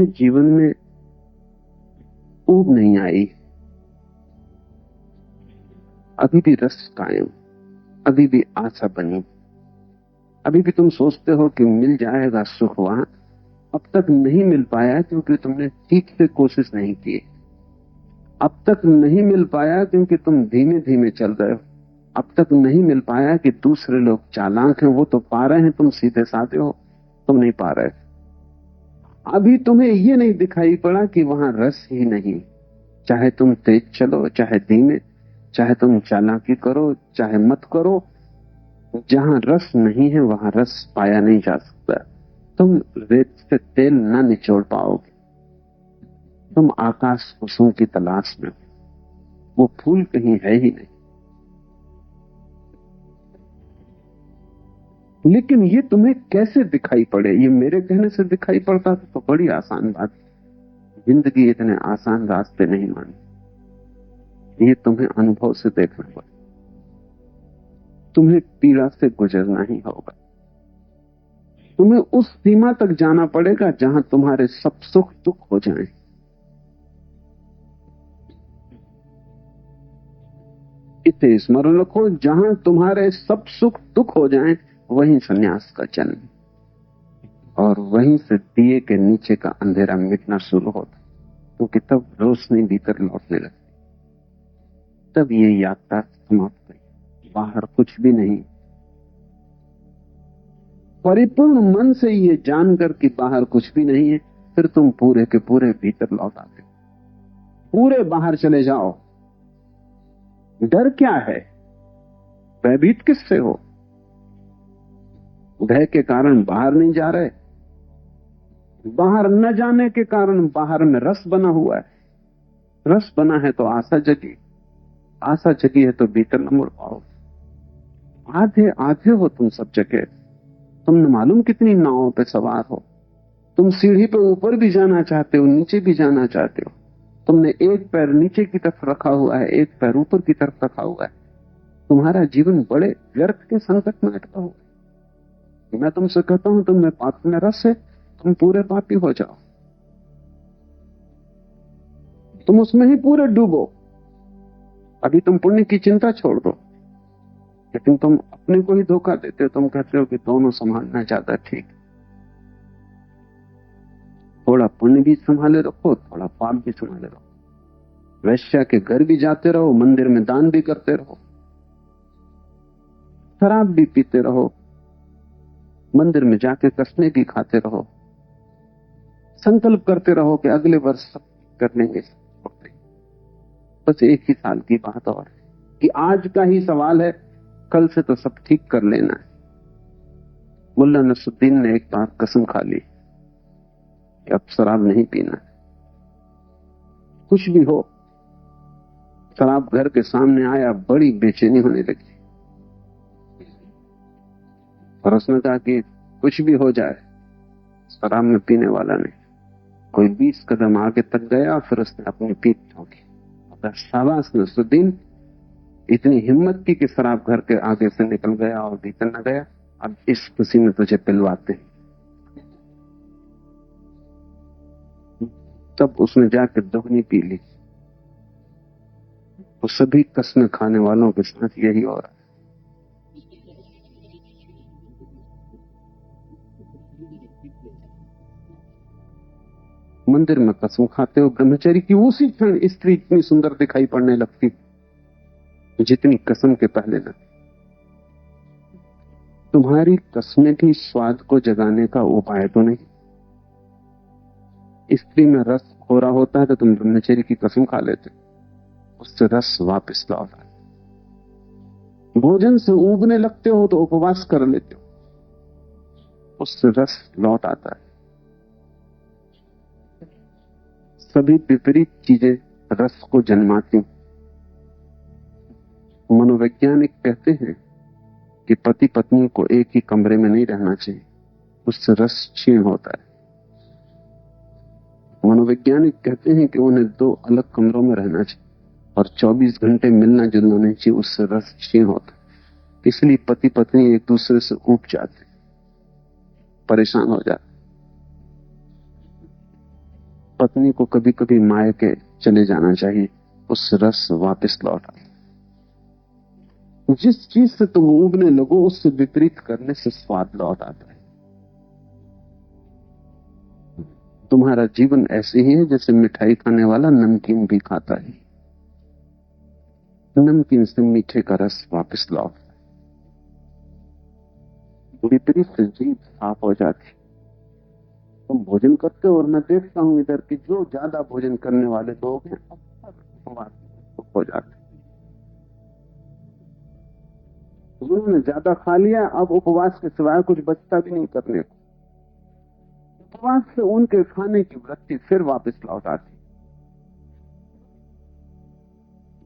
तुम्हें जीवन में ऊब नहीं आई, अभी भी रस कायम, अभी भी आशा बनी, अभी भी तुम सोचते हो कि मिल जाएगा सुख वहां, अब तक नहीं मिल पाया क्योंकि तुमने ठीक से कोशिश नहीं की। अब तक नहीं मिल पाया क्योंकि तुम धीमे धीमे चल रहे हो। अब तक नहीं मिल पाया कि दूसरे लोग चालाक हैं, वो तो पा रहे हैं, तुम सीधे साधे हो, तुम नहीं पा रहे। अभी तुम्हें ये नहीं दिखाई पड़ा कि वहां रस ही नहीं। चाहे तुम तेज चलो, चाहे धीमे, चाहे तुम चालाकी करो, चाहे मत करो, जहां रस नहीं है वहां रस पाया नहीं जा सकता। तुम रेत से तेल ना निचोड़ पाओगे। तुम आकाश कुसुम की तलाश में हो, वो फूल कहीं है ही नहीं। लेकिन ये तुम्हें कैसे दिखाई पड़े? ये मेरे कहने से दिखाई पड़ता तो बड़ी आसान बात। जिंदगी इतने आसान रास्ते नहीं मानी, ये तुम्हें अनुभव से देखना पड़े। तुम्हें पीड़ा से गुजरना ही होगा। तुम्हें उस सीमा तक जाना पड़ेगा जहां तुम्हारे सब सुख दुख हो जाएं। इसे स्मरण रखो, जहां तुम्हारे सब सुख दुख हो जाएं, वहीं संन्यास का जन्म, और वहीं से दिए के नीचे का अंधेरा मिटना शुरू होता, क्योंकि तब रोशनी भीतर लौटने लगती। तब ये यात्रा समाप्त हुई, बाहर कुछ भी नहीं। परिपूर्ण मन से ये जानकर कि बाहर कुछ भी नहीं है, फिर तुम पूरे के पूरे भीतर लौट आते हो। पूरे बाहर चले जाओ। डर क्या है? भयभीत किससे हो? भय के कारण बाहर नहीं जा रहे। बाहर न जाने के कारण बाहर में रस बना हुआ है। रस बना है तो आशा जगी, आशा जगी है तो भीतर न मुड़ पाओ। आधे आधे हो तुम सब जगह। तुम न मालूम कितनी नावों पे सवार हो। तुम सीढ़ी पे ऊपर भी जाना चाहते हो, नीचे भी जाना चाहते हो। तुमने एक पैर नीचे की तरफ रखा हुआ है, एक पैर ऊपर की तरफ रखा हुआ है। तुम्हारा जीवन बड़े व्यर्थ के संकट में अटका हुआ है। मैं तुमसे कहता हूं तुम में पाप में रस है, तुम पूरे पापी हो जाओ, तुम उसमें ही पूरे डूबो। अभी तुम पुण्य की चिंता छोड़ दो, लेकिन तुम अपने को ही धोखा देते हो। तुम कहते हो कि दोनों संभालना ज्यादा ठीक, थोड़ा पुण्य भी संभाले रखो, थोड़ा पाप भी संभाले रखो। वैश्या के घर भी जाते रहो, मंदिर में दान भी करते रहो, शराब भी पीते रहो, मंदिर में जाके कसने भी खाते रहो, संकल्प करते रहो कि अगले वर्ष सब कर लेंगे। बस एक ही साल की बात और कि आज का ही सवाल है, कल से तो सब ठीक कर लेना है। मुल्ला नसरुद्दीन ने एक बार कसम खा ली कि अब शराब नहीं पीना। कुछ भी हो, शराब घर के सामने आया, बड़ी बेचैनी होने लगी, और उसने कहा कि कुछ भी हो जाए, शराब में पीने वाला नहीं। कोई 20 कदम आगे तक गया, फिर उसने अपनी पीठ ठोकी। शाबाश नसरुद्दीन, इतनी हिम्मत की कि शराब घर के आगे से निकल गया और भीतर न गया। अब इस खुशी में तुझे पिलवाते हैं। तब उसने जाकर दुगनी पी ली। वो सभी कसम खाने वालों के साथ यही हो रहा है। मंदिर में कसम खाते हो ब्रह्मचर्य की, उसी क्षण स्त्री इतनी सुंदर दिखाई पड़ने लगती जितनी कसम के पहले न। तुम्हारी कसमें भी स्वाद को जगाने का उपाय तो नहीं। स्त्री में रस हो रहा होता है तो तुम ब्रह्मचर्य की कसम खा लेते, उससे रस वापस लौट आता है। भोजन से ऊबने लगते हो तो उपवास कर लेते हो, उससे रस लौट आता है। सभी विपरीत चीजें रस को जन्माती। मनोवैज्ञानिक कहते हैं कि पति पत्नी को एक ही कमरे में नहीं रहना चाहिए, उससे रस क्षीण होता है। मनोवैज्ञानिक कहते हैं कि उन्हें 2 अलग कमरों में रहना चाहिए और 24 घंटे मिलना जुलना नहीं चाहिए, उससे रस क्षीण होता है। इसलिए पति पत्नी एक दूसरे से ऊब जाते, परेशान हो जाते। पत्नी को कभी कभी मायके चले जाना चाहिए, उससे रस वापस लौट आए। जिस चीज से तुम उबने लगो उससे विपरीत करने से स्वाद लौट आता है। तुम्हारा जीवन ऐसे ही है जैसे मिठाई खाने वाला नमकीन भी खाता है, नमकीन से मीठे का रस वापस लौट, विपरीत से जीभ साफ हो जाती। तुम भोजन करते हो और मैं देखता हूं इधर कि जो ज्यादा भोजन करने वाले लोग हैं अक्सर हो जाते, उन्होंने ज्यादा खा लिया, अब उपवास के सिवाय कुछ बचता भी नहीं करने को। उपवास से उनके खाने की वृत्ति फिर वापस लौट आती।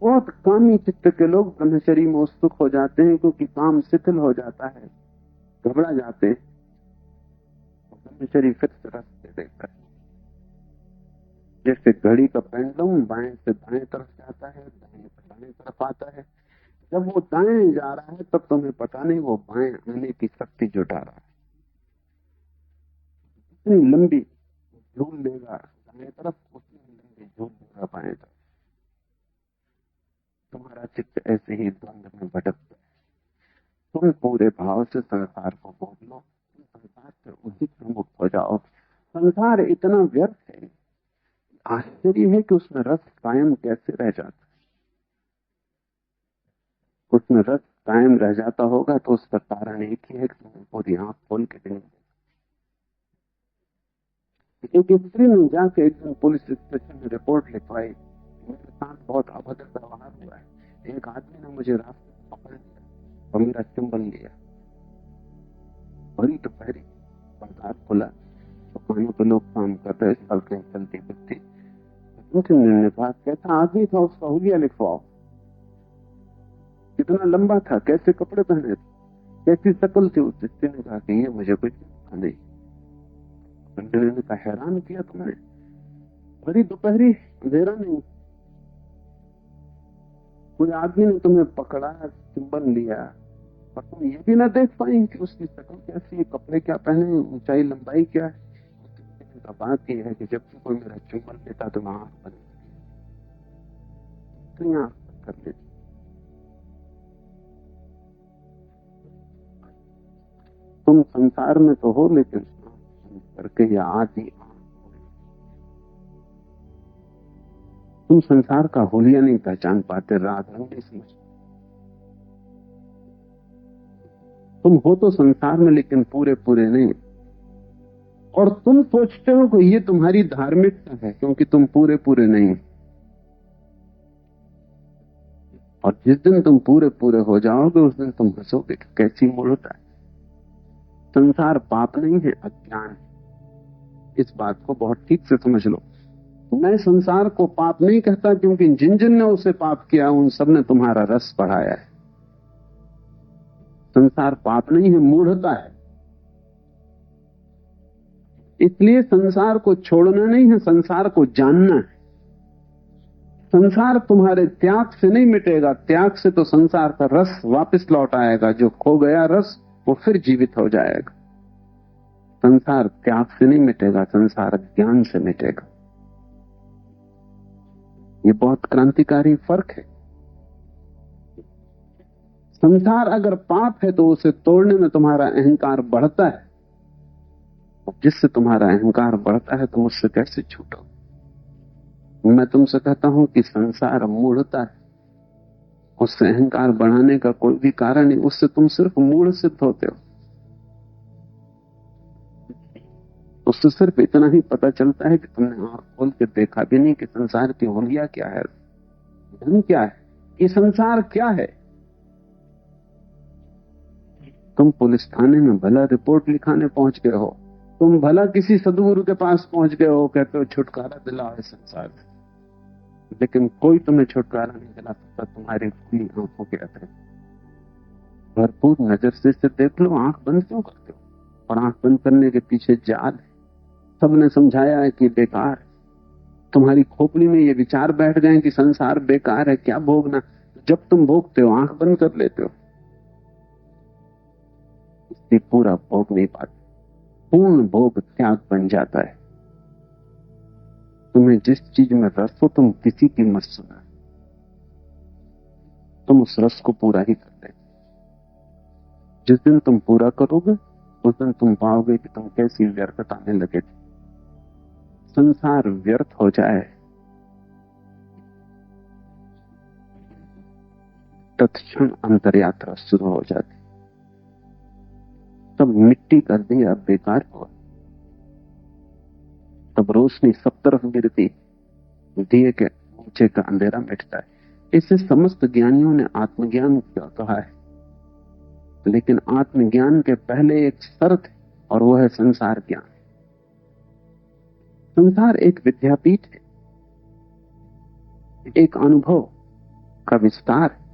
बहुत कामी चित्त के लोग ब्रह्मचर्य में उत्सुक हो जाते हैं क्योंकि काम शिथिल हो जाता है, घबरा जाते हैं, ब्रह्मचर्य फिर से रस दे देता है। जैसे घड़ी का पेंडुलम बाएं से दाएं तरफ जाता है, दाएं से बाएं तरफ आता है, जब वो दाएं जा रहा है तब तुम्हें पता नहीं वो बाएं आने की शक्ति जुटा रहा है। इतनी लंबी झूल लेगा दाएं तरफ, उतनी लंबी झूल लेगा बाएं तरफ। तुम्हारा चित्त ऐसे ही द्वंद में भटकता है। तुम पूरे भाव से संसार को भोग लो, संसार से उचित मुक्त हो जाओ। संसार इतना व्यर्थ है, आश्चर्य है कि उसमें रस कायम कैसे रह जाता है। उसमें रस कायम रह जाता होगा तो उसका कारण एक ही है कि तुमने पूरी आंख खोल के नहीं। एक स्त्री ने जाके एक दिन पुलिस स्टेशन में रिपोर्ट लिखवाई, मेरे साथ बहुत अभद्र व्यवहार हुआ है, एक आदमी ने मुझे रास्ते में पकड़ लिया और मेरा चुंबन लिया। भरी दोपहरी बाजार खुला, दुकानों पे लोग काम कर रहे, सड़कें चलती फिरती। उन्होंने कहा कैसा आदमी था, उसका हुलिया लिखवाओ, कितना लंबा था, कैसे कपड़े पहने थे, कैसी शक्ल थी। उस स्त्री ने कहा कि ये मुझे कुछ नहीं। ने कहा हैरान किया तुमने, बड़ी दोपहरी अंधेरा नहीं, कोई आदमी ने तुम्हें पकड़ा, चुंबन लिया, और तुम ये भी ना देख पाई कि उसकी शक्ल कैसी, कपड़े क्या पहने, ऊंचाई लंबाई क्या है। तो बात यह है कि जब कोई मेरा चुंबन लेता तो मैं आंख बंद कर लेती। तुम संसार में तो हो लेकिन करके या आदि तुम संसार का होलिया नहीं पहचान पाते, रात रंग नहीं समझ। तुम हो तो संसार में लेकिन पूरे पूरे नहीं, और तुम सोचते हो कि ये तुम्हारी धार्मिकता है क्योंकि तुम पूरे पूरे नहीं। और जिस दिन तुम पूरे पूरे हो जाओगे उस दिन तुम हंसोगे कि कैसी मूर्खता है। संसार पाप नहीं है, अज्ञान है। इस बात को बहुत ठीक से समझ लो। मैं संसार को पाप नहीं कहता क्योंकि जिन जिन ने उसे पाप किया उन सब ने तुम्हारा रस बढ़ाया है। संसार पाप नहीं है, मूढ़ता है। इसलिए संसार को छोड़ना नहीं है, संसार को जानना है। संसार तुम्हारे त्याग से नहीं मिटेगा, त्याग से तो संसार का रस वापस लौट आएगा। जो खो गया रस वो फिर जीवित हो जाएगा। संसार त्याग से नहीं मिटेगा, संसार ज्ञान से मिटेगा। ये बहुत क्रांतिकारी फर्क है। संसार अगर पाप है तो उसे तोड़ने में तुम्हारा अहंकार बढ़ता है, जिससे तुम्हारा अहंकार बढ़ता है तुम उससे कैसे छूटो। मैं तुमसे कहता हूं कि संसार मूढ़ता है, उससे अहंकार बढ़ाने का कोई भी कारण नहीं, उससे तुम सिर्फ मूढ़ सिद्ध होते हो। उससे सिर्फ इतना ही पता चलता है कि तुमने आंख खोल के देखा भी नहीं कि संसार की हुलिया क्या है, धन क्या है, ये संसार क्या है। तुम पुलिस थाने में भला रिपोर्ट लिखाने पहुंच गए हो, तुम भला किसी सदगुरु के पास पहुंच गए हो, कहते हो छुटकारा दिलाओ इस संसार से, लेकिन कोई तुम्हें छुटकारा नहीं दिला सकता तुम्हारी खुली आंखों के अतिरिक्त। भरपूर नजर से देख लो, आंख बंद क्यों करते हो? और आंख बंद करने के पीछे जाल है। सबने समझाया है कि बेकार है, तुम्हारी खोपड़ी में ये विचार बैठ गए कि संसार बेकार है, क्या भोगना। जब तुम भोगते हो आंख बंद कर लेते हो, इसलिए पूरा भोग नहीं पाते। पूर्ण भोग त्याग बन जाता है। तुम्हें जिस चीज में रस हो तुम किसी की मत सुना, तुम उस रस को पूरा ही कर ले। जिस दिन तुम पूरा करोगे उस दिन तुम पाओगे कि तुम कैसी व्यर्थता में लगे थे। संसार व्यर्थ हो जाए, तत्क्षण अंतर यात्रा शुरू हो जाती। तब मिट्टी कर दी, अब बेकार हुआ। तब रोशनी सब तरफ गिरती, दिए के ऊंचे का अंधेरा मिटता है। इसे समस्त ज्ञानियों ने आत्मज्ञान क्यों कहा है, लेकिन आत्मज्ञान के पहले एक शर्त है, और वो है संसार ज्ञान। संसार एक विद्यापीठ है, एक अनुभव का विस्तार है।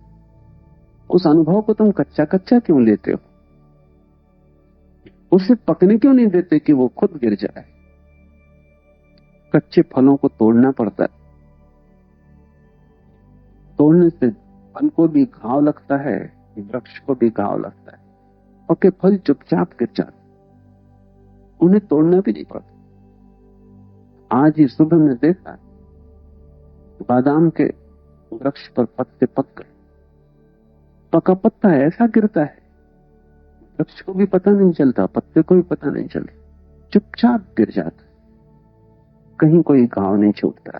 उस अनुभव को तुम कच्चा कच्चा क्यों लेते हो? उसे पकने क्यों नहीं देते कि वो खुद गिर जाए? कच्चे फलों को तोड़ना पड़ता है, तोड़ने से फल को भी घाव लगता है, वृक्ष को भी घाव लगता है, पके फल चुपचाप गिर जाते, उन्हें तोड़ना भी नहीं पड़ता। आज ही सुबह में देखा, बादाम के वृक्ष पर पत्ते पक गए, पका पत्ता ऐसा गिरता है, वृक्ष को भी पता नहीं चलता, पत्ते को भी पता नहीं चलता, चुपचाप गिर जाता, कहीं कोई घाव नहीं छूटता।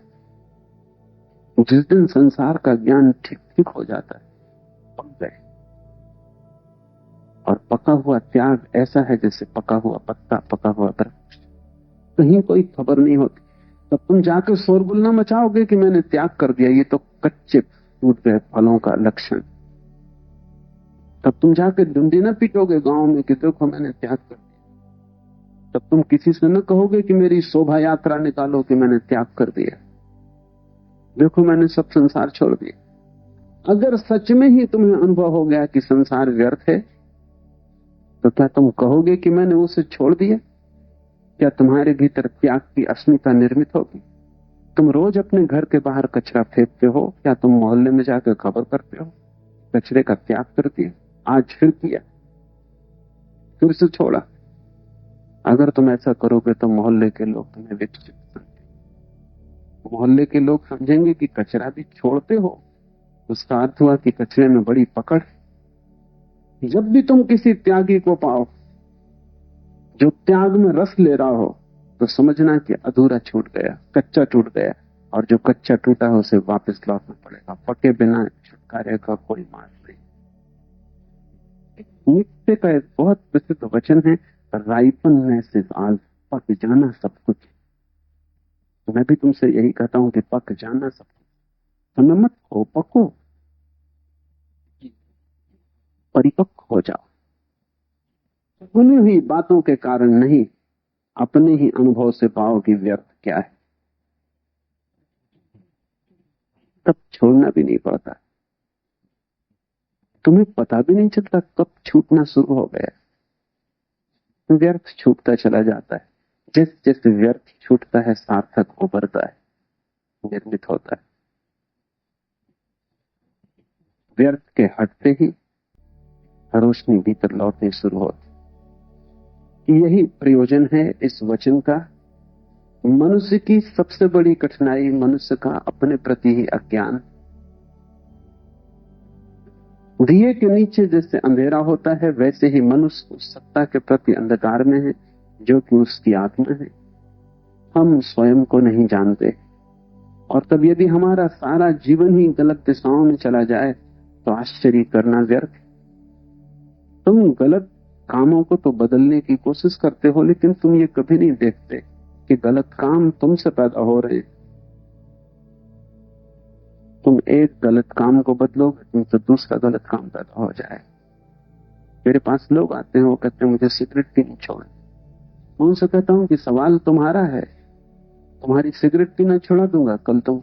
जिस दिन संसार का ज्ञान ठीक ठीक हो जाता है, पक गए। और पका हुआ त्याग ऐसा है जैसे पका हुआ पत्ता, पका हुआ वृक्ष, कहीं कोई खबर नहीं होती। तब तुम जाकर शोरगुल ना मचाओगे कि मैंने त्याग कर दिया, ये तो कच्चे टूट गए फलों का लक्षण। तब तुम जाकर डुंडी ना पीटोगे गांव में कि देखो मैंने त्याग कर दिया। तब तुम किसी से न कहोगे कि मेरी शोभा यात्रा निकालो कि मैंने त्याग कर दिया, देखो मैंने सब संसार छोड़ दिया। अगर सच में ही तुम्हें अनुभव हो गया कि संसार व्यर्थ है, तो क्या तुम कहोगे कि मैंने उसे छोड़ दिया? क्या तुम्हारे भीतर त्याग की अस्मिता निर्मित होगी? तुम रोज अपने घर के बाहर कचरा फेंकते हो, क्या तुम मोहल्ले में जाकर खबर करते हो कचरे का त्याग कर दिया? आज फिर किया, फिर से छोड़ा। अगर तुम ऐसा करोगे तो मोहल्ले के लोग तुम्हें विकसित समझेंगे। मोहल्ले के लोग समझेंगे कि कचरा भी छोड़ते हो, उसका अर्थ हुआ कि कचरे में बड़ी पकड़। जब भी तुम किसी त्यागी को पाओ जो त्याग में रस ले रहा हो, तो समझना कि अधूरा छूट गया, कच्चा टूट गया, और जो कच्चा टूटा है उसे वापस लौटना पड़ेगा। पके बिना छुटकारे का कोई मार्ग नहीं। नीचे का एक बहुत प्रसिद्ध वचन है, राइपननेस इज ऑल, पक जाना सब कुछ। तो मैं भी तुमसे यही कहता हूं कि पक जाना सब कुछ। समय मत हो, पको, परिपक्व हो जाओ। सुनी हुई बातों के कारण नहीं, अपने ही अनुभव से पाओ कि व्यर्थ क्या है, तब छोड़ना भी नहीं पड़ता। तुम्हें पता भी नहीं चलता कब छूटना शुरू हो गया, व्यर्थ छूटता चला जाता है। जिस जिस व्यर्थ छूटता है सार्थक उभरता है, निर्मित होता है। व्यर्थ के हटते ही रोशनी भीतर लौटनी शुरू होती। यही प्रयोजन है इस वचन का। मनुष्य की सबसे बड़ी कठिनाई मनुष्य का अपने प्रति ही अज्ञान। दिए के नीचे जैसे अंधेरा होता है, वैसे ही मनुष्य उस सत्ता के प्रति अंधकार में है जो कि उसकी आत्मा है। हम स्वयं को नहीं जानते, और तब यदि हमारा सारा जीवन ही गलत दिशाओं में चला जाए तो आश्चर्य करना व्यर्थ। तुम गलत कामों को तो बदलने की कोशिश करते हो, लेकिन तुम ये कभी नहीं देखते कि गलत काम तुमसे पैदा हो रहे हैं। तुम एक गलत काम को बदलोगे, तुमसे दूसरा गलत काम पैदा हो जाए। मेरे पास लोग आते हैं, वो कहते हैं मुझे सिगरेट पीनी छोड़। मैं उनसे कहता हूं कि सवाल तुम्हारा है, तुम्हारी सिगरेट पीना छोड़ा दूंगा, कल तुम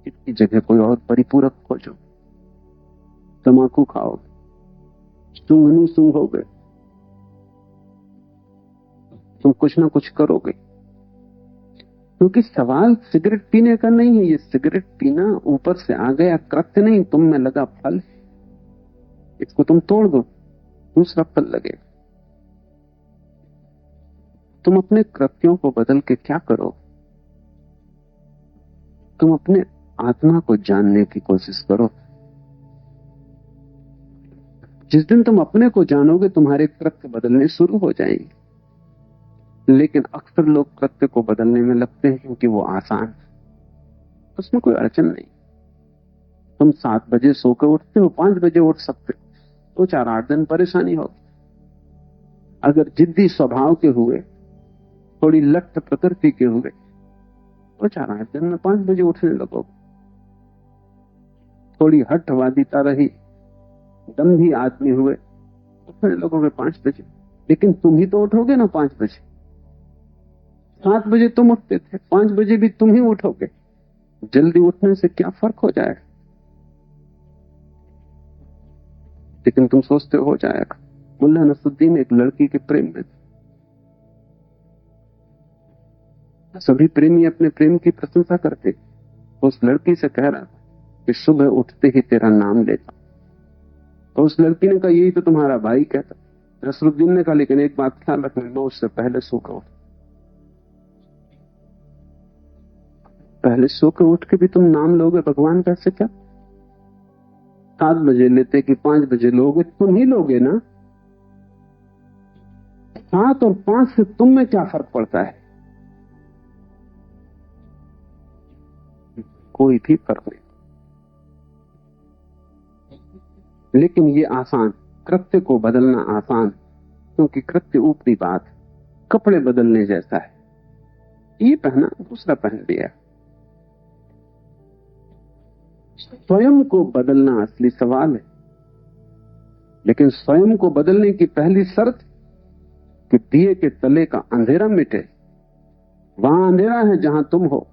इसकी जगह कोई और परिपूरक खोजो, तम्बाकू खाओगे, सूंघनी सूंघोगे, तुम कुछ ना कुछ करोगे। क्योंकि सवाल सिगरेट पीने का नहीं है, ये सिगरेट पीना ऊपर से आ गया कृत्य नहीं, तुम में लगा फल। इसको तुम तोड़ दो, दूसरा फल लगेगा। तुम अपने कृत्यों को बदल के क्या करो? तुम अपने आत्मा को जानने की कोशिश करो। जिस दिन तुम अपने को जानोगे तुम्हारे कृत्य बदलने शुरू हो जाएंगे। लेकिन अक्सर लोग कृत्य को बदलने में लगते हैं क्योंकि वो आसान है, उसमें कोई अड़चन नहीं। तुम 7 बजे सोकर उठते हो, 5 बजे उठ सकते हो, तो 4-8 दिन परेशानी होगी। अगर जिद्दी स्वभाव के हुए, थोड़ी लट्ठ प्रकृति के हुए, तो 4-8 दिन में 5 बजे उठने लगोगे। थोड़ी हठवादिता रही, दम्भी आदमी हुए, उठने लगोगे 5 बजे। लेकिन तुम ही तो उठोगे ना 5 बजे। 7 बजे तुम उठते थे, 5 बजे भी तुम ही उठोगे। जल्दी उठने से क्या फर्क हो जाएगा? लेकिन तुम सोचते हो जाएगा। मुल्ला नसरुद्दीन एक लड़की के प्रेम में थे। सभी प्रेमी अपने प्रेम की प्रशंसा करते। उस लड़की से कह रहा था कि सुबह उठते ही तेरा नाम लेता। तो उस लड़की ने कहा यही तो तुम्हारा भाई कहता। नसरुद्दीन ने कहा लेकिन एक बात ख्याल रखना, मैं उससे पहले सोकर उठ। पहले सोकर उठ के भी तुम नाम लोगे भगवान कैसे? क्या 7 बजे लेते कि 5 बजे लोगे? तुम ही लोगे ना। 7 और 5 से तुम में क्या फर्क पड़ता है? कोई भी फर्क नहीं। लेकिन ये आसान, कृत्य को बदलना आसान, क्योंकि कृत्य ऊपरी बात, कपड़े बदलने जैसा है। ये पहना दूसरा पहन लिया। स्वयं को बदलना असली सवाल है। लेकिन स्वयं को बदलने की पहली शर्त कि दिए के तले का अंधेरा मिटे। वहां अंधेरा है जहां तुम हो,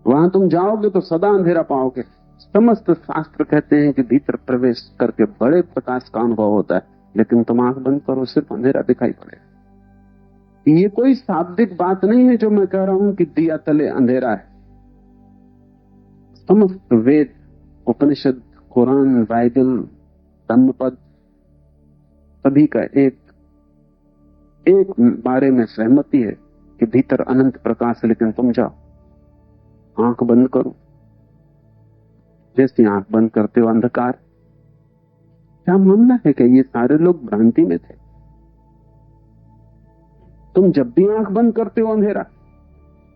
वहां तुम जाओगे तो सदा अंधेरा पाओगे। समस्त शास्त्र कहते हैं कि भीतर प्रवेश करके बड़े प्रकाश का अनुभव होता है, लेकिन तुम आंख बंद करो सिर्फ अंधेरा दिखाई पड़ेगा। ये कोई शाब्दिक बात नहीं है जो मैं कह रहा हूं कि दिया तले अंधेरा है। समस्त वेद, उपनिषद, कुरान, बाइबल, धम्मपद, सभी का एक बारे में सहमति है कि भीतर अनंत प्रकाश है। लेकिन तुम जाओ, आंख बंद करो, जैसे आंख बंद करते हो अंधकार। क्या मामला है कि ये सारे लोग भ्रांति में थे? तुम जब भी आंख बंद करते हो अंधेरा,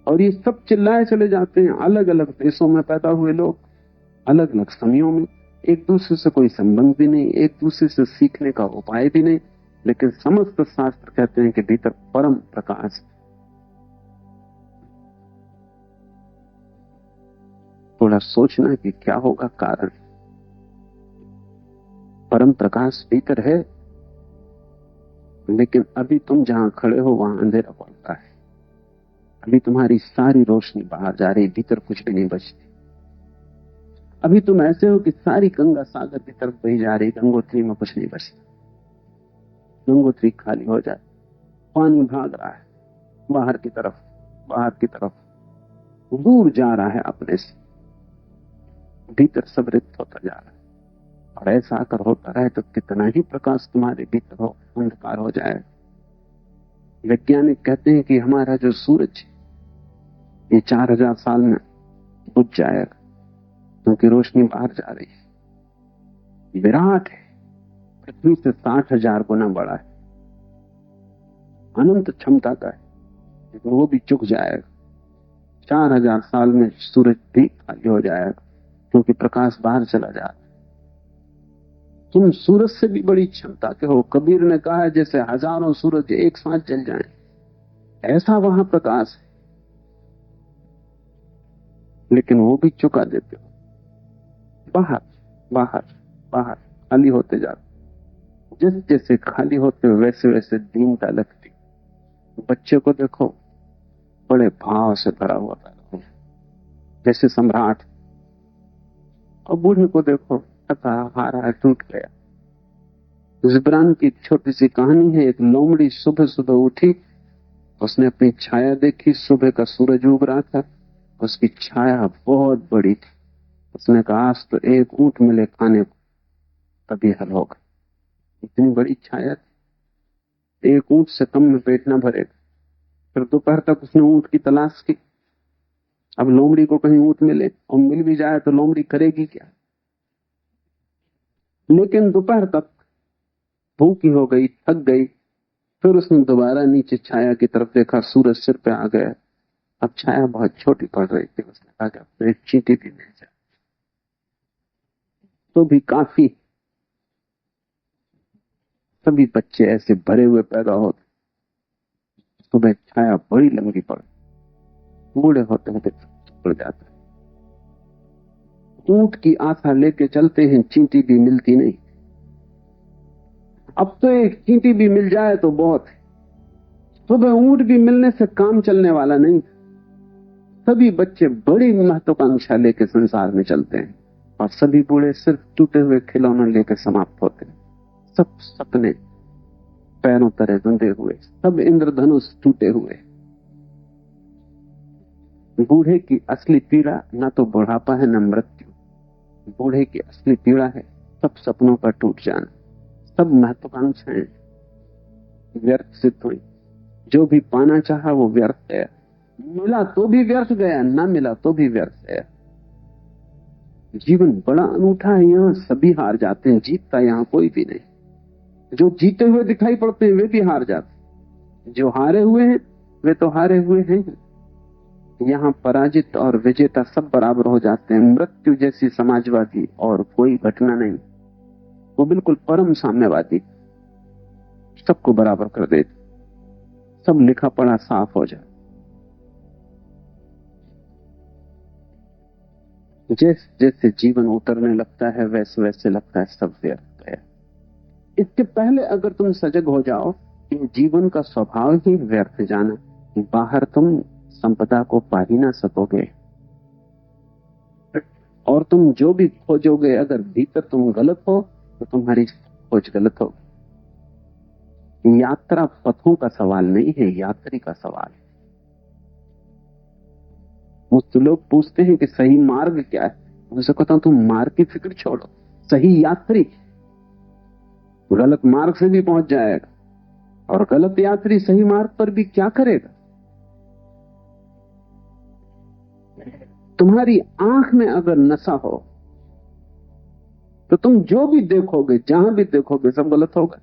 और ये सब चिल्लाए चले जाते हैं। अलग अलग देशों में पैदा हुए लोग, अलग अलग समयों में, एक दूसरे से कोई संबंध भी नहीं, एक दूसरे से सीखने का उपाय भी नहीं, लेकिन समस्त शास्त्र कहते हैं कि भीतर परम प्रकाश। थोड़ा सोचना कि क्या होगा कारण। परम प्रकाश भीतर है, लेकिन अभी तुम जहां खड़े हो वहां अंधेरा पड़ता है। अभी तुम्हारी सारी रोशनी बाहर जा रही, भीतर कुछ भी नहीं बचती। अभी तुम ऐसे हो कि सारी गंगा सागर की तरफ बही जा रही, गंगोत्री में कुछ नहीं बचता। गंगोत्री खाली हो जाए, पानी भाग रहा है बाहर की तरफ, बाहर की तरफ, दूर जा रहा है अपने से। भीतर सब रिक्त होता जा रहा है। और ऐसा अगर होता रहे तो कितना ही प्रकाश तुम्हारे भीतर हो, अंधकार हो जाए। वैज्ञानिक कहते हैं कि हमारा जो सूरज ये 4000 साल में बुझ जाएगा, क्योंकि रोशनी बाहर जा रही है। विराट है, पृथ्वी से 60,000 गुना बड़ा है, अनंत क्षमता का है, लेकिन वो भी चुक जाएगा। 4000 साल में सूरज भी खाली हो जाएगा, क्योंकि प्रकाश बाहर चला जा रहा है। तुम सूरज से भी बड़ी क्षमता के हो। कबीर ने कहा है जैसे हजारों सूरज एक साथ जल जाएं, ऐसा वहां प्रकाश है, लेकिन वो भी चुका देते हो। बाहर बाहर बाहर खाली होते जाते। जैसे जैसे खाली होते हो वैसे वैसे दीनता लगती। बच्चे को देखो, बड़े भाव से भरा हुआ पैदा हो, जैसे सम्राट। और बूढ़े को देखो, हारा टूट गया। जिब्रान की छोटी सी कहानी है। एक लोमड़ी सुबह सुबह उठी, उसने अपनी छाया देखी। सुबह का सूरज उग रहा था, उसकी छाया बहुत बड़ी थी। उसने कहा आज तो एक ऊंट मिले खाने को तभी हल होगा। इतनी बड़ी छाया थी, एक ऊंट से कम में पेट ना भरेगा। फिर दोपहर तक उसने ऊंट की तलाश की, अब लोमड़ी को कहीं ऊंट मिले और मिल भी जाए तो लोमड़ी करेगी क्या? लेकिन दोपहर तक भूखी हो गई, थक गई, फिर उसने दोबारा नीचे छाया की तरफ देखा, सूरज सिर पे आ गया। अब छाया बहुत छोटी पड़ रही थी। उसने कहा कि अब एक चींटी भी मिल जाए तो भी काफी। सभी बच्चे ऐसे भरे हुए पैदा होते, सुबह छाया बड़ी लंबी पड़, बूढ़े होते होते पड़ जाता है। ऊंट की आशा लेके चलते हैं, चींटी भी मिलती नहीं। अब तो एक चींटी भी मिल जाए तो बहुत है। सुबह ऊंट भी मिलने से काम चलने वाला नहीं। सभी बच्चे बड़ी महत्वाकांक्षा लेके संसार में चलते हैं और सभी बूढ़े सिर्फ टूटे हुए खिलौने लेकर समाप्त होते हैं। सब सपने पैरों तले धुंधे हुए, सब इंद्रधनुष टूटे हुए। बूढ़े की असली पीड़ा न तो बुढ़ापा है न मृत्यु। बूढ़े की असली पीड़ा है सब सपनों का टूट जाना, सब महत्वाकांक्षाएं व्यर्थ सिद्ध हुई। जो भी पाना चाहा वो व्यर्थ गया, मिला तो भी व्यर्थ गया, ना मिला तो भी व्यर्थ गया। जीवन बड़ा अनूठा है, यहाँ सभी हार जाते हैं, जीतता यहाँ कोई भी नहीं। जो जीते हुए दिखाई पड़ते हैं वे भी हार जाते हैं, जो हारे हुए हैं वे तो हारे हुए हैं। यहाँ पराजित और विजेता सब बराबर हो जाते हैं। मृत्यु जैसी समाजवादी और कोई घटना नहीं, वो बिल्कुल परम साम्यवादी, सबको बराबर कर देती, सब लिखा पढ़ा साफ हो जाए। जैसे जैसे जीवन उतरने लगता है वैसे वैसे लगता है सब व्यर्थ गया। इसके पहले अगर तुम सजग हो जाओ कि जीवन का स्वभाव ही व्यर्थ जाना, बाहर तुम संपदा को पा ही ना सकोगे, और तुम जो भी खोजोगे अगर भीतर तुम गलत हो तो तुम्हारी खोज गलत हो। यात्रा पथों का सवाल नहीं है, यात्री का सवाल है। मुझसे लोग पूछते हैं कि सही मार्ग क्या है। मुझसे कहता हूं तुम मार्ग की फिक्र छोड़ो, सही यात्री गलत मार्ग से भी पहुंच जाएगा, और गलत यात्री सही मार्ग पर भी क्या करेगा। तुम्हारी आंख में अगर नशा हो तो तुम जो भी देखोगे, जहां भी देखोगे, सब गलत होगा।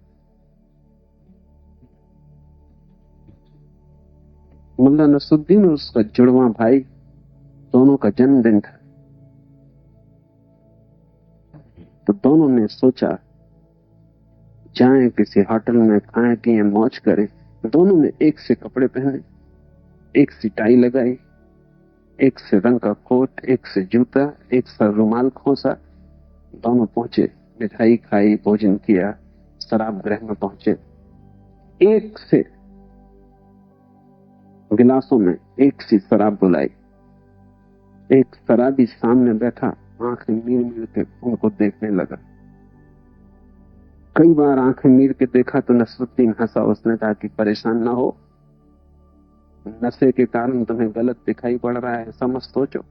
मुल्ला नसरुद्दीन और उसका जुड़वा भाई, दोनों का जन्मदिन था, तो दोनों ने सोचा जाएं किसी होटल में, खाएं पिए मौज करें। दोनों ने एक से कपड़े पहने, एक से टाई लगाई, एक से रंग का कोट, एक से जूता, एक से रुमाल खोसा। दोनों पहुंचे, मिठाई खाई, भोजन किया, शराब गृह में पहुंचे। एक से गिलासों में एक सी शराब बुलाई। एक शराबी सामने बैठा, आंखें मीर मीर के उनको देखने लगा। कई बार आंखें मीर के देखा तो नसरुद्दीन हंसा। उसने कहा कि परेशान ना हो, नशे के कारण तुम्हें गलत दिखाई पड़ रहा है ऐसा मत सोचो,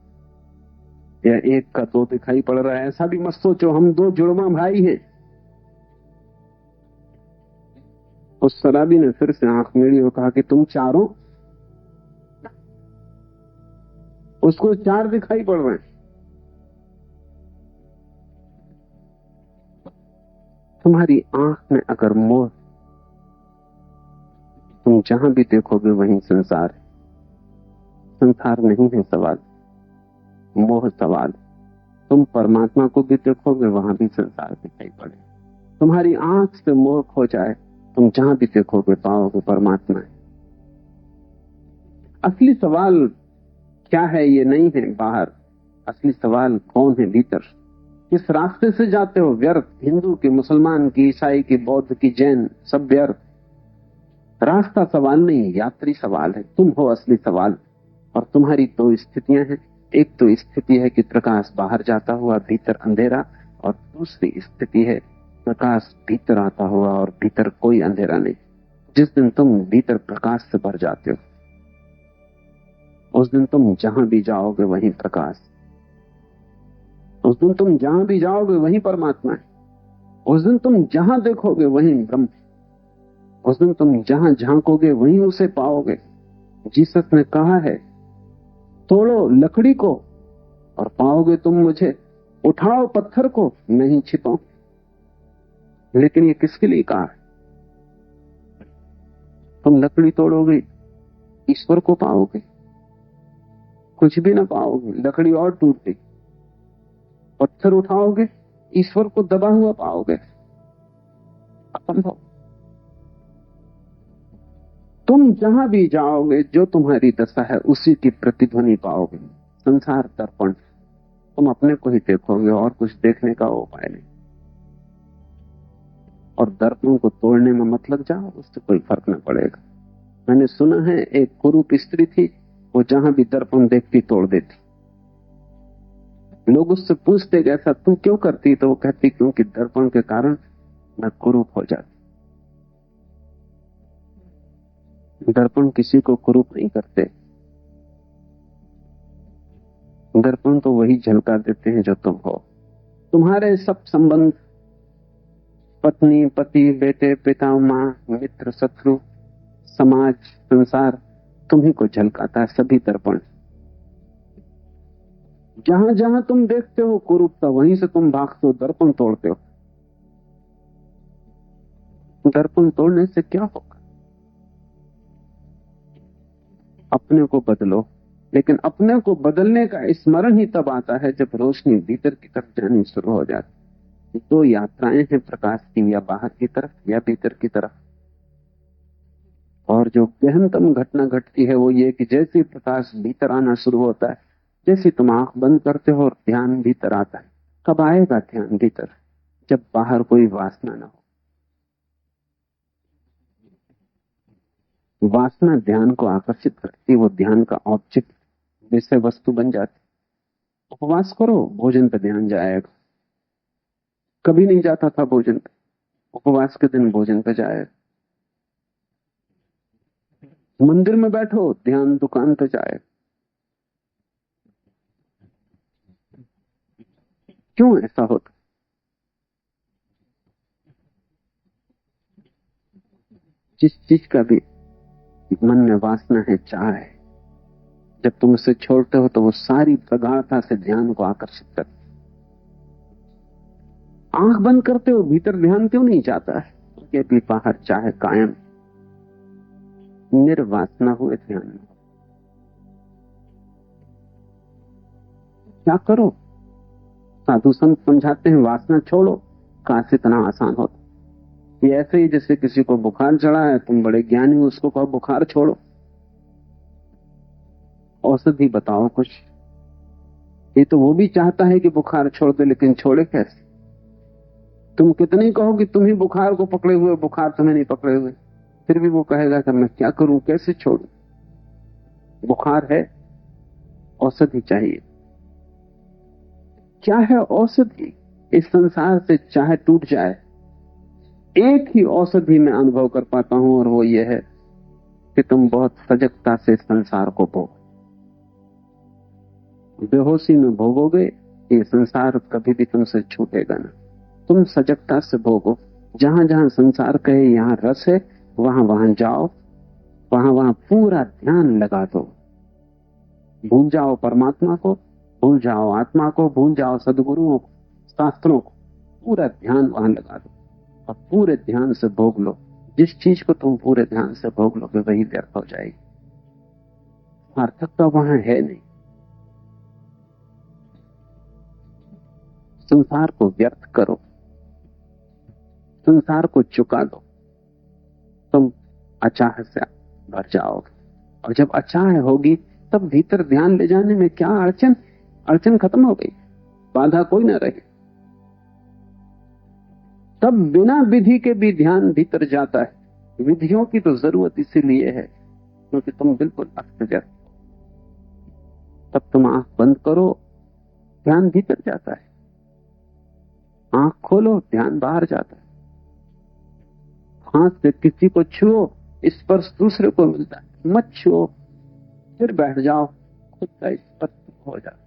या एक का दो दिखाई पड़ रहा है ऐसा भी मत सोचो, हम दो जुड़वा भाई हैं। उस शराबी ने फिर से आंख मेरी और कहा कि तुम चारों। उसको चार दिखाई पड़ रहे हैं। तुम्हारी आंख में अगर मोह, तुम जहां भी देखोगे वहीं संसार है। संसार नहीं है सवाल, मोह सवाल। तुम परमात्मा को भी देखोगे वहां भी संसार दिखाई पड़े। तुम्हारी आंख से मोह खो जाए, तुम जहां भी देखोगे पाओगे परमात्मा है। असली सवाल क्या है ये नहीं है बाहर, असली सवाल कौन है भीतर। किस रास्ते से जाते हो, व्यर्थ। हिंदू की, मुसलमान की, ईसाई की, बौद्ध की, जैन, सब व्यर्थ। रास्ता सवाल नहीं, यात्री सवाल है। तुम हो असली सवाल। और तुम्हारी दो स्थितियां हैं, एक तो स्थिति है कि प्रकाश बाहर जाता हुआ भीतर अंधेरा, और दूसरी स्थिति है प्रकाश भीतर आता हुआ और भीतर कोई अंधेरा नहीं। जिस दिन तुम भीतर प्रकाश से भर जाते हो उस दिन तुम जहां भी जाओगे वहीं प्रकाश, उस दिन तुम जहां भी जाओगे वहीं परमात्मा है, उस दिन तुम जहां देखोगे वहीं ब्रह्म, उस दिन तुम जहां झांकोगे वहीं उसे पाओगे। जीसस ने कहा है तोड़ो लकड़ी को और पाओगे तुम मुझे, उठाओ पत्थर को नहीं छिपाओ। लेकिन ये किसके लिए कहा है? तुम लकड़ी तोड़ोगे ईश्वर को पाओगे? कुछ भी ना पाओगे, लकड़ी और टूट गई। पत्थर उठाओगे ईश्वर को दबा हुआ पाओगे? असंभव। तुम जहां भी जाओगे जो तुम्हारी दशा है उसी की प्रतिध्वनि पाओगे। संसार दर्पण, तुम अपने को ही देखोगे और कुछ देखने का उपाय नहीं। और दर्पण को तोड़ने में मत लग जाओ, उससे कोई फर्क न पड़ेगा। मैंने सुना है एक कुरूप स्त्री थी, वो जहां भी दर्पण देखती तोड़ देती। लोग उससे पूछते कि ऐसा तू क्यों करती, तो वो कहती क्योंकि दर्पण के कारण मैं कुरूप हो जाती। दर्पण किसी को कुरूप नहीं करते, दर्पण तो वही झलका देते हैं जो तुम हो। तुम्हारे सब संबंध, पत्नी पति बेटे पिता मां मित्र शत्रु समाज संसार, तुम्ही को झलकाता है सभी दर्पण। जहां जहां तुम देखते हो कुरूपता, वहीं से तुम भागते हो, दर्पण तोड़ते हो। दर्पण तोड़ने से क्या होगा? अपने को बदलो। लेकिन अपने को बदलने का स्मरण ही तब आता है जब रोशनी भीतर की तरफ जानी शुरू हो जाती। दो यात्राएं हैं प्रकाश की, या बाहर की तरफ या भीतर की तरफ। और जो गहनतम घटना घटती है वो ये कि जैसे ही प्रकाश भीतर आना शुरू होता है, जैसे तुम आंख बंद करते हो और ध्यान भीतर आता है। कब आएगा ध्यान भीतर? जब बाहर कोई वासना ना हो। वासना ध्यान को आकर्षित करती, वो ध्यान का ऑब्जेक्ट, विषय वस्तु बन जाती। उपवास करो, भोजन पे ध्यान जाएगा। कभी नहीं जाता था भोजन पे, उपवास के दिन भोजन पे जाएगा। मंदिर में बैठो, ध्यान दुकान पे जाएगा। क्यों ऐसा होता? जिस चीज का भी मन में वासना है, चाह है, जब तुम उसे छोड़ते हो तो वो सारी प्रगाढ़ता से ध्यान को आकर्षित करती। आंख बंद करते हो, भीतर ध्यान क्यों नहीं जाता है? क्योंकि अभी बाहर चाहे कायम, निर्वासना हुए ध्यान में। क्या करो? साधु संत समझाते हैं वासना छोड़ो। काश इतना आसान होता। ये ऐसे ही जैसे किसी को बुखार चढ़ा है, तुम बड़े ज्ञानी हो, उसको कहो बुखार छोड़ो, औषधि बताओ कुछ। ये तो वो भी चाहता है कि बुखार छोड़ दे, लेकिन छोड़े कैसे? तुम कितने कहो कि तुम ही बुखार को पकड़े हुए, बुखार तुम्हें नहीं पकड़े हुए, फिर भी वो कहेगा कि मैं क्या करूं, कैसे छोड़ूं? बुखार है, औषधि चाहिए। क्या है औषधि? इस संसार से चाहे टूट जाए, एक ही औषधि मैं अनुभव कर पाता हूं, और वो ये है कि तुम बहुत सजगता से संसार को भोगो। बेहोशी में भोगोगे, ये संसार कभी भी तुमसे छूटेगा ना। तुम सजगता से भोगो। जहां जहां संसार कहे यहां रस है, वहां वहां जाओ, वहां वहां पूरा ध्यान लगा दो। भूल जाओ परमात्मा को, भूल जाओ आत्मा को, भूल जाओ सदगुरुओं को, शास्त्रों को, पूरा ध्यान वहां लगा दो और पूरे ध्यान से भोग लो। जिस चीज को तुम पूरे ध्यान से भोग लोगे वही व्यर्थ हो जाएगी। सार्थकता वहां है नहीं। संसार को व्यर्थ करो, संसार को चुका दो, तुम अचाह से भर जाओगे। और जब अचाह होगी तब भीतर ध्यान ले जाने में क्या अड़चन? अड़चन खत्म हो गई, बाधा कोई ना रही। तब बिना विधि के भी ध्यान भीतर जाता है। विधियों की तो जरूरत इसीलिए है क्योंकि तुम बिल्कुल अस्त व्यस्त। तब तुम आंख बंद करो, ध्यान भीतर जाता है। आंख खोलो, ध्यान बाहर जाता है। हाथ से किसी को छुओ, स्पर्श दूसरे को मिलता है। मत छुओ, फिर बैठ जाओ, खुद का स्पर्श हो जाता है।